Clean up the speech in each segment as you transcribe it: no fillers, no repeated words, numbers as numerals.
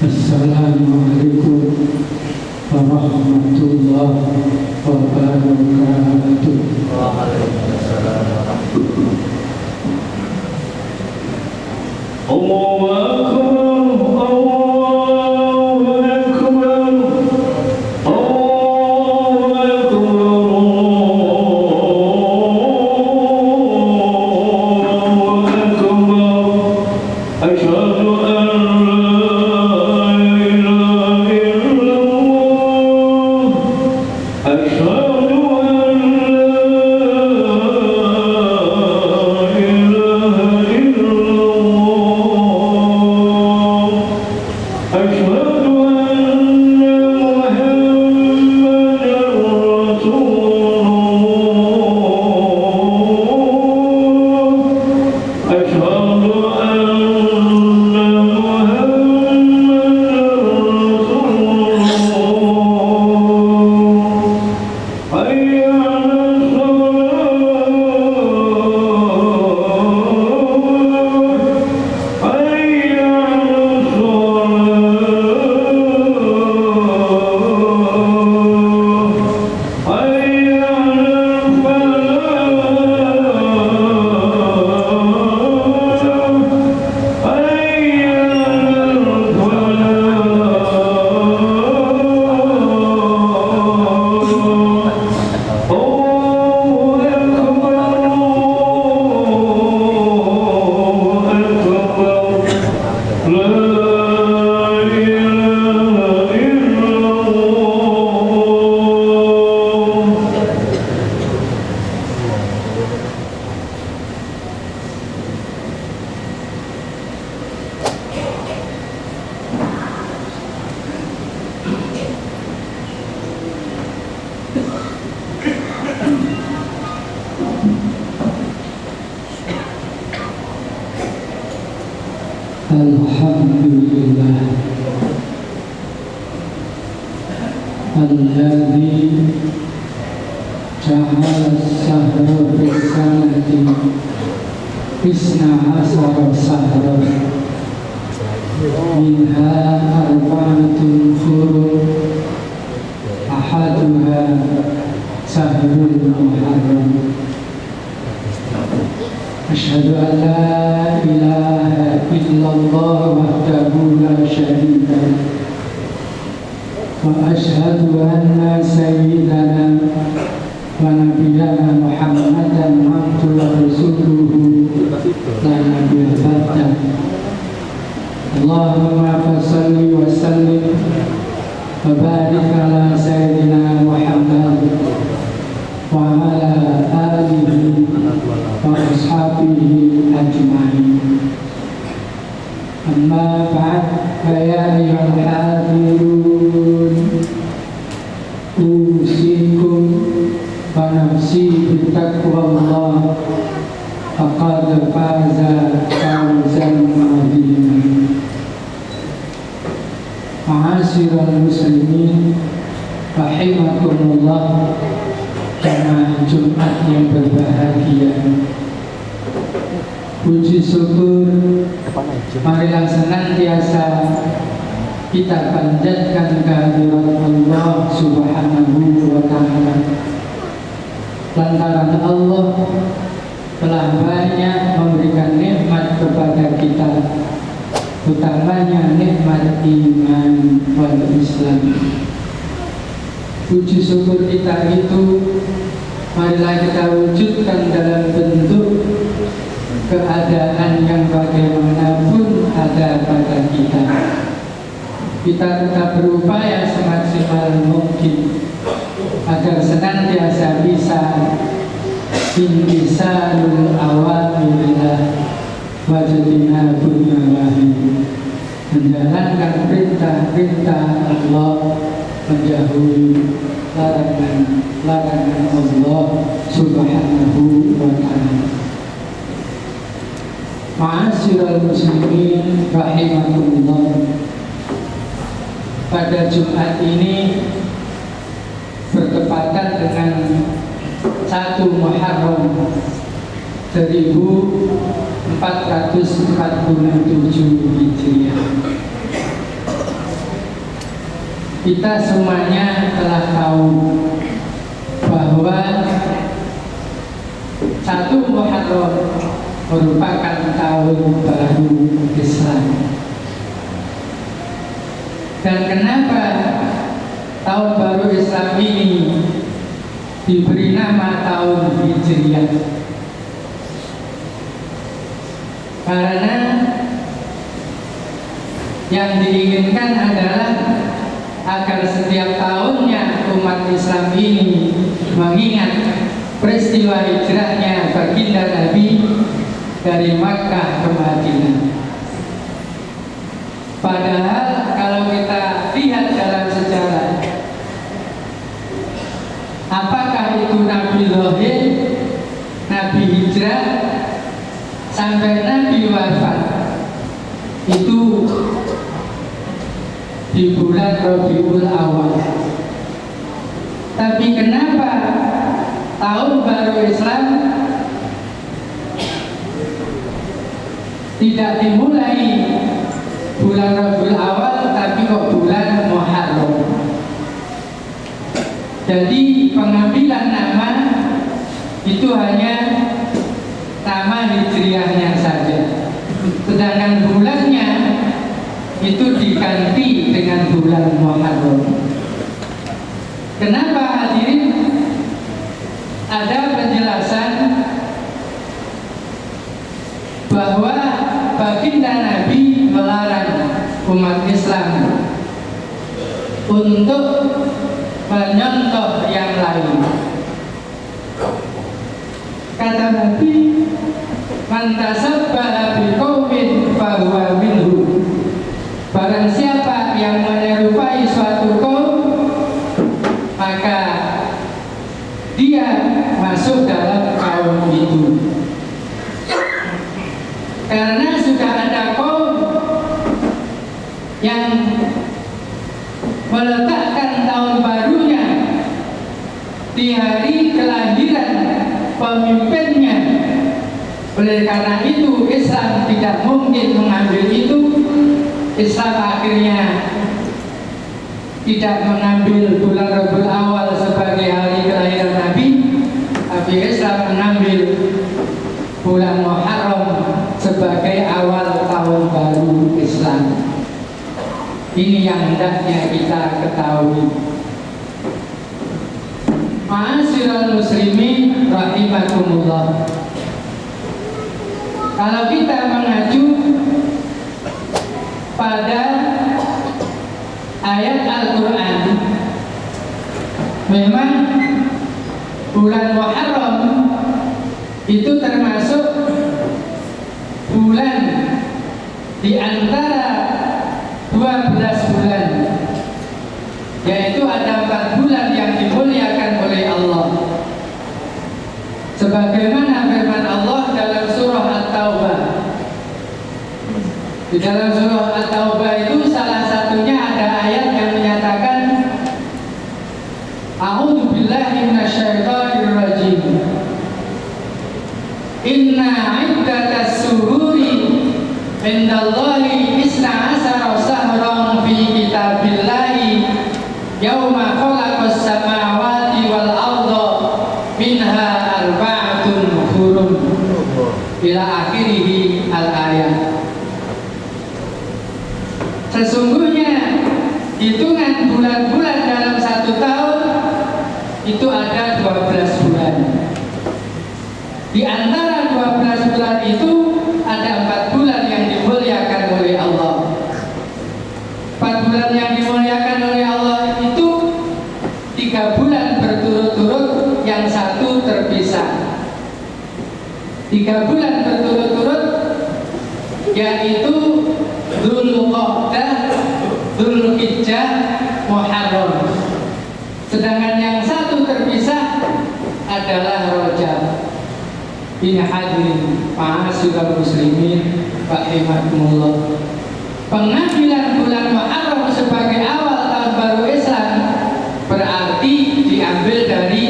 Assalamualaikum warahmatullahi wabarakatuh. Waalaikumsalam warahmatullahi wabarakatuh. Allahu Akbar, Allahu Akbar, Allahu Akbar, Allahu Akbar. Asyhadu an Alhamdulillah alladzi ja'ala as-sahra fi sanati isna asara sahra minha arba'atun hurum ahaduha sahrul muharram. Asyhadu an la ilaha illallah wahdahu la syarika lah wa asyhadu anna sayyidana wa nabiyyana Muhammadan abduhu wa rasuluhu la nabiyya ba'dah. Allahumma fassalli wa sallim wa barik ala sayyidina Muhammad wa ala alihi wa ashabihi ajma'in. Amma ba'd, fa ya ayyuhal hadirun, usikum wa nafsi bittaqwallah, faqad faza fawzan 'aziman. Ma'asyiral muslimin rahimakumullah, jamaah Jumat yang berbahagia. Puji syukur marilah senantiasa kita panjatkan kehadirat Allah Subhanahu wa ta'ala. Lantaran Allah telah banyak memberikan nikmat kepada kita, utamanya nikmat iman wal Islam. Puji syukur kita itu marilah kita wujudkan dalam bentuk keadaan yang bagaimanapun ada pada kita. Kita tetap berupaya semaksimal mungkin agar senantiasa bisa intisalul awamirillah wa jtinabun nawahi, menjalankan perintah-perintah Allah, menjauhi larangan Allah Subhanahu wa ta'ala. Ma'asyiral muslimin rahimakumullah, pada Jumat ini bertepatan dengan 1 Muharram 1447 Hijriah. kita semuanya telah tahu bahwa 1 Muharram merupakan tahun baru Islam. Dan kenapa tahun baru Islam ini diberi nama tahun Hijriah? Karena yang diinginkan adalah agar setiap tahunnya umat Islam ini mengingat peristiwa hijrahnya baginda Nabi dari Makkah ke Madinah. Padahal kalau kita lihat dalam sejarah, apakah itu Nabi lahir, Nabi hijrah, sampai Nabi wafat, itu di bulan Rabiul Awal. Tapi kenapa tahun baru Islam tidak dimulai bulan Rabiul Awal, tapi kok bulan Muharram? Jadi pengambilan nama itu hanya nama hijriahnya saja, sedangkan bulannya itu diganti dengan bulan Muharram. Kenapa hadirin? Ada penjelasan bahwa baginda Nabi melarang umat Islam untuk menyontoh yang lain. Kata Nabi, "Man tasabbaha biqaumin fahuwa minhum." Barang siapa yang menyerupai suatu kaum, maka dia masuk dalam kaum itu. Karena sudah ada kaum yang meletakkan tahun barunya di hari kelahiran pemimpinnya. Oleh karena itu Islam tidak mungkin mengambil itu. Islam akhirnya tidak mengambil bulan Rabiul Awal sebagai hari kelahiran Nabi, tapi Islam mengambil bulan Muharram sebagai awal tahun baru Islam. Ini yang hendaknya kita ketahui. Ma'asyiral muslimin rahimakumullah. Kalau kita mengacu pada ayat Al-Quran, memang bulan Muharram itu termasuk bulan di antara 12 bulan, yaitu ada 4 bulan yang dimuliakan oleh Allah. Sebagaimana firman Allah dalam surah At-Taubah. Di dalam surah At-Taubah itu salah satunya ada ayat yang menyatakan, A'udzu billahi minasyaitonir rajim. Inna 'iddatas syuhuri indallahi isna asara sahran fi kitabillahi yauma khalaqas samawati wal arda minha arba'atun hurum ila akhirih al-ayat. Sesungguhnya hitungan bulan-bulan dalam 1 tahun itu ada 12 bulan. Di antara 12 bulan itu ada 4 bulan yang dimuliakan oleh Allah. 4 bulan yang dimuliakan oleh Allah itu 3 bulan berturut-turut, yang 1 terpisah. 3 bulan berturut-turut yaitu Dzulqa'dah, Dzulhijjah, Muharram. Sedangkan yang 1 terpisah adalah Rajab. Ini hadirin ma'asyiral muslimin rahimakumullah. Pengambilan bulan Muharram sebagai awal tahun baru Islam berarti diambil dari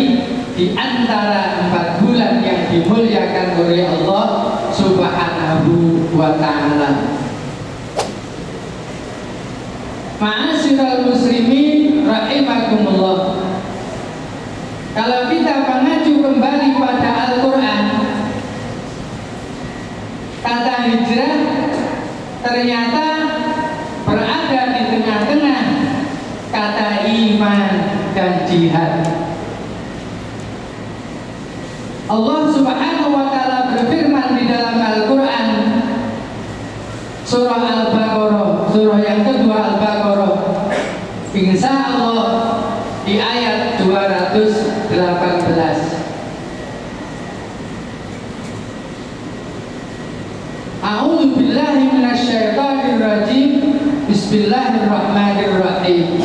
di antara 4 bulan yang dimuliakan oleh Allah Subhanahu wa ta'ala. Ma'asyiral muslimin rahimakumullah. Kalau kita mengacu kembali pada Al-Quran, kata hijrah ternyata berada di tengah-tengah kata iman dan jihad. Allah Subhanahu wa Ta'ala berfirman di dalam Al-Quran, surah Al-Baqarah, surah yang kedua Al-Baqarah, insya Allah di ayat 218. A'udzu billahi minasyaitonir rajim. Bismillahirrahmanirrahim.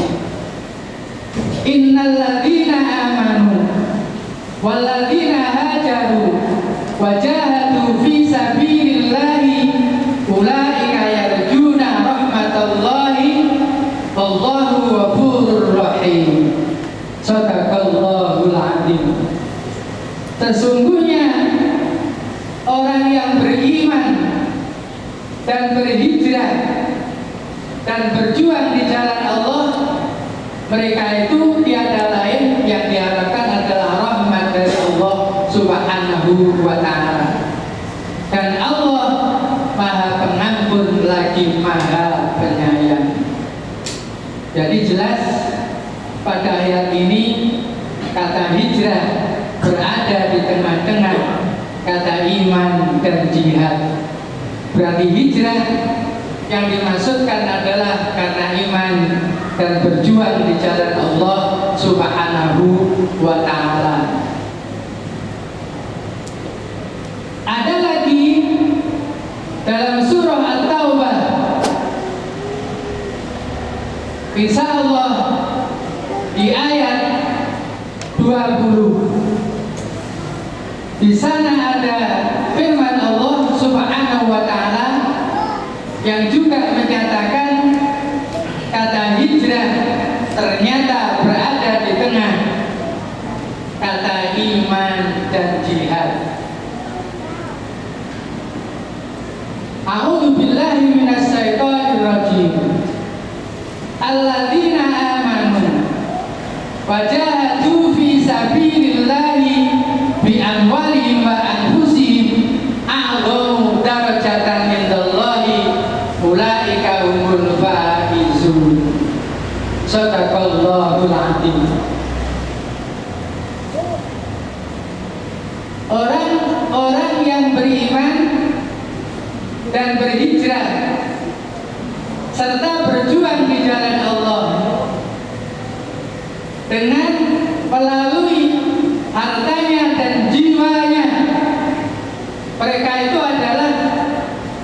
Innal ladzina amanu wal ladzina hajaru wa jahadu fi sabilillahi ulaika yarjuna rahmatallahi wallahu ghafurur rahim. Shadaqallahul adzim. Sesungguhnya orang yang beriman dan berhijrah dan berjuang di jalan Allah, mereka itu tiada lain yang diharapkan adalah rahmat dari Allah Subhanahu wa Ta'ala. Dan Allah Maha Pengampun lagi Maha Penyayang. Jadi jelas pada ayat ini kata hijrah berada di tengah-tengah kata iman dan jihad. Berarti hijrah yang dimaksudkan adalah karena iman dan berjuang di jalan Allah Subhanahu wa Ta'ala. Ada lagi dalam surah At-Taubah, insya Allah di ayat 20. Di sana ada firman Allah Subhanahu wa Ta'ala yang juga menyatakan kata hijrah ternyata berada di tengah kata iman dan jihad. A'udzu billahi minasyaitonir rajim. Alladzina amanu wa jahadu fi sabilillahi bi amwalihim wa anfusihim a'dhamu darajatan indallahi ulaika humul faizun. Shadaqallahul adzim. Orang-orang yang beriman dan berhijrah serta berjuang di jalan Allah dengan melalui hartanya dan jiwanya, mereka itu adalah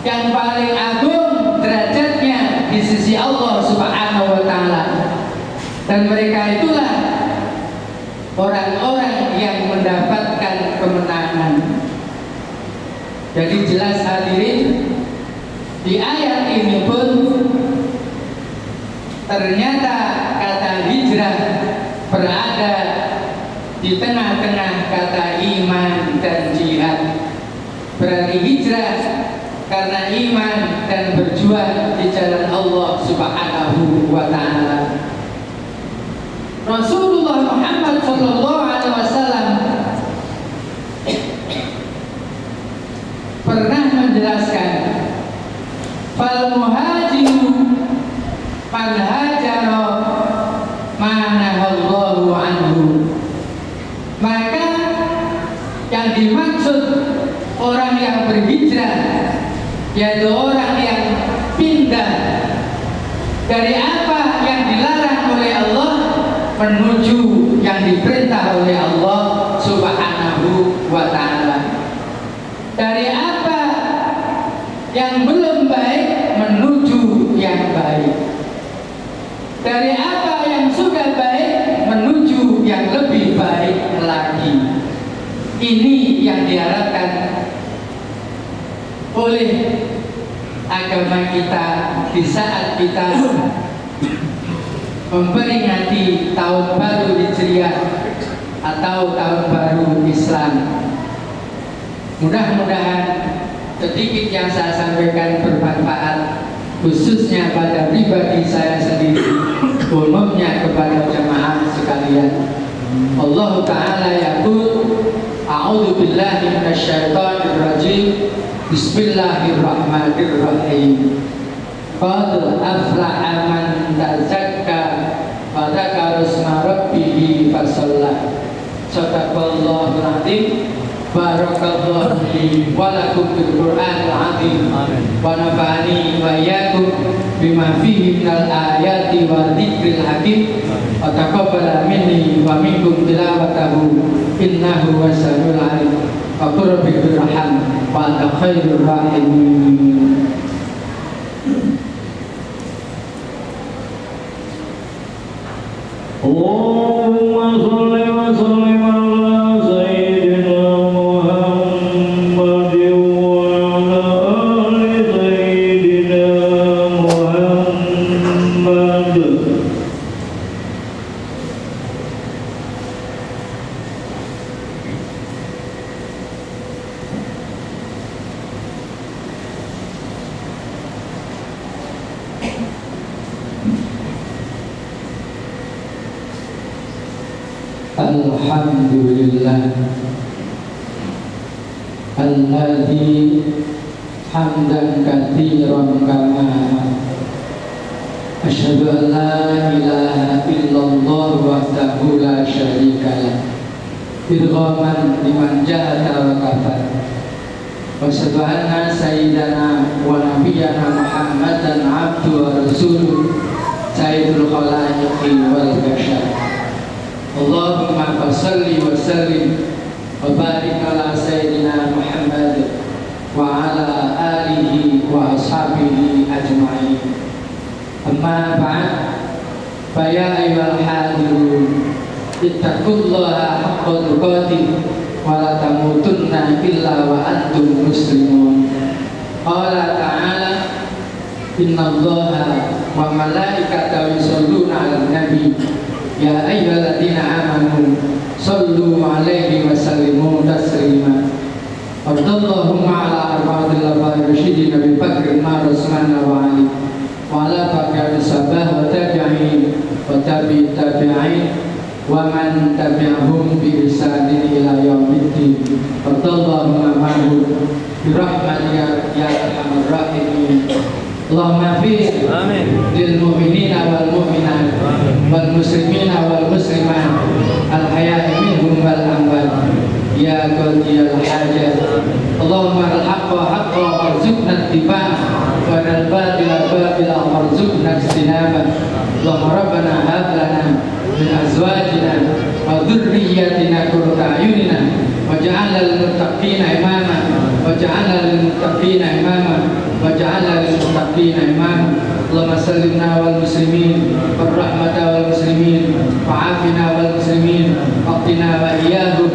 yang paling agung derajatnya di sisi Allah Subhanahu wa Ta'ala. Dan mereka itulah orang-orang yang mendapatkan kemenangan. Jadi jelas hadirin, di ayat ini pun ternyata kata hijrah berada di tengah-tengah kata iman dan jihad. Berarti hijrah karena iman dan berjuang di jalan Allah Subhanahu wa Ta'ala. Rasulullah Muhammad sallallahu alaihi wasallam pernah menjelaskan, fal muhajiru man hajara manahallahu anhu. Maka yang dimaksud orang yang berhijrah yaitu orang yang pindah dari apa yang dilarang oleh Allah menuju yang diperintah oleh Allah Subhanahu wa Ta'ala. Dari apa yang belum baik menuju yang baik. Dari apa yang sudah baik menuju yang lebih baik lagi. Ini yang diharapkan oleh agama kita di saat kita memperingati tahun baru Hijriah atau tahun baru Islam. Mudah-mudahan sedikit yang saya sampaikan bermanfaat, khususnya pada pribadi saya sendiri, umumnya kepada Allah Ta'ala yaqul a'udzu billahi minasyaitonir rajim bismillahirrahmanirrahim qad aflaha man tazakka wa dzakara isma rabbih fasalla sadaqallahul azim barakallahu li wa lakum bil qur'anil azim wa nafa'ani wa iyyakum bima fihi minal ayati wa dzikril hakim wa taqabbala minni wa minkum tilawatahu innahu wasamiul alim wa qur rabbir rahim wa anta khairur rahimin. Allahumma sholli wa sallim ala sayyidina Muhammad wa ala ali sayyidina Muhammad. Alhamdulillah alladzi hamdan katsiran kama asyhadu an la ilaha illallah wahdahu la syarika lah irghaman liman jahada wa kafar wa asyhadu anna sayyidana wa nabiyyana Muhammadan abdu wa rasuluh sayyidul khalaiqi wal bashar. Allahumma salli wa sallim wa barik ala sayyidina Muhammad wa ala alihi wa ashabihi ajma'in. Amma ba'd, fa ya ayyuhal hadirun ittaqullaha haqqa tuqatih wa la tamutunna illa wa antum muslimun. Qala ta'ala innallaha wa malaikatahu yusholluna 'alan nabi ya ayyuhalladzina amanu shallu 'alaihi wa sallimu taslima. Allahumma ala arba'atil khulafa'ir rasyidin Abi Bakr, Umar, Utsman wa Ali wa ala baqiyati sahabah wa tabi'in wa tabi'it tabi'in wa man tabi'ahum bi ihsanin ila yaumiddin. Allahumma ma'hum bi rahmatika ya arhamar rahimin. Allahumma fi lil mu'minina wal mu'minat wal muslimina wal muslimat al hayya'i minhum wal amwat ya qadiyal hajat. Allahumma al haqqa haqqan warzuqna ittiba'ah wa al batila batila warzuqna ijtinabah. Allahumma rabbana hab lana min azwajina wa dhurriyyatina qurrata a'yunina waj'alna lil muttaqina imama waj'alna lil muttaqina imama waj'alna lil muttaqina imama. Allahumma sallimna wal muslimin wa rahmata wal muslimin wa afina wal muslimin waqtina wa iyyahum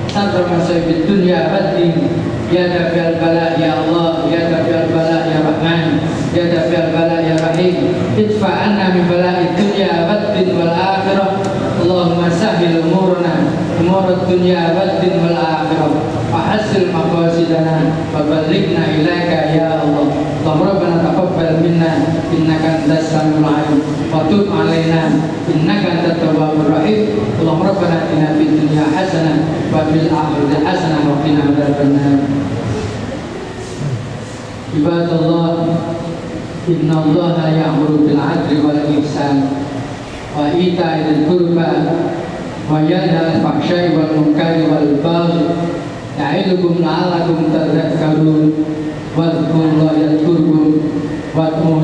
sarra masayid dunya batin ya dafi'al bala ya Allah ya dafi'al bala ya Rahman ya dafi'al bala ya Rahim idfa anna min bala'id dunya batin wal akhirah. Allahumma sahhil umurana umurad dunya batin wal akhirah wa hassil maqasidana wa ballighna ilaika ya Allah. Allahumma rabbana taqabbal minna innaka antas samiul alim wa tub alaina innaka antat tawwabur rahim. Allahumma rabbana atina fid dunya hasanah wa fil akhirati hasanah wa qina adzabannar. Ibadallah, inna Allaha ya'muru bil 'adli wal ihsan wa ita'i dzil qurba wa yanha 'anil fahsya'i wal munkari wal baghi ya'idukum la'allakum tadhakkarun. Wadhkurullaha yadhkurkum wad'uhu